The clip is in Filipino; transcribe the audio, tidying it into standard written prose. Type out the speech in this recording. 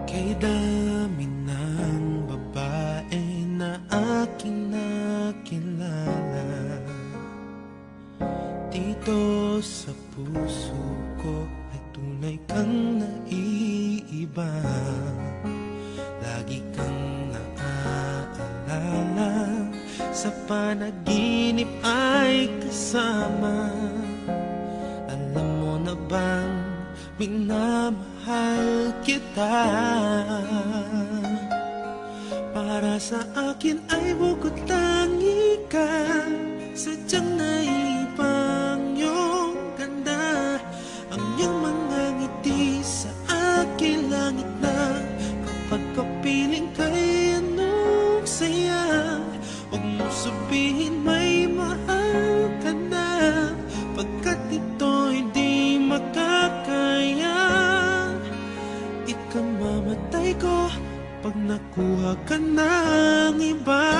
Kay dami ng babae na aking nakilala, dito sa puso ko ay tunay kang naiiba. Lagi kang naaalala, sa panaginip ay kasama. Alam mo na bang minamahal kita? Para sa akin ay bukod tangi ka, sadyang naibang iyong ganda. Ang iyong mga ngiti sa akin langit na, kapag kapiling ka'y anong saya. Huwag mo sabihin may mahal ka na, pagkat ito'y di makakaya. Ikamamatay ko pag nakuha ka ng iba.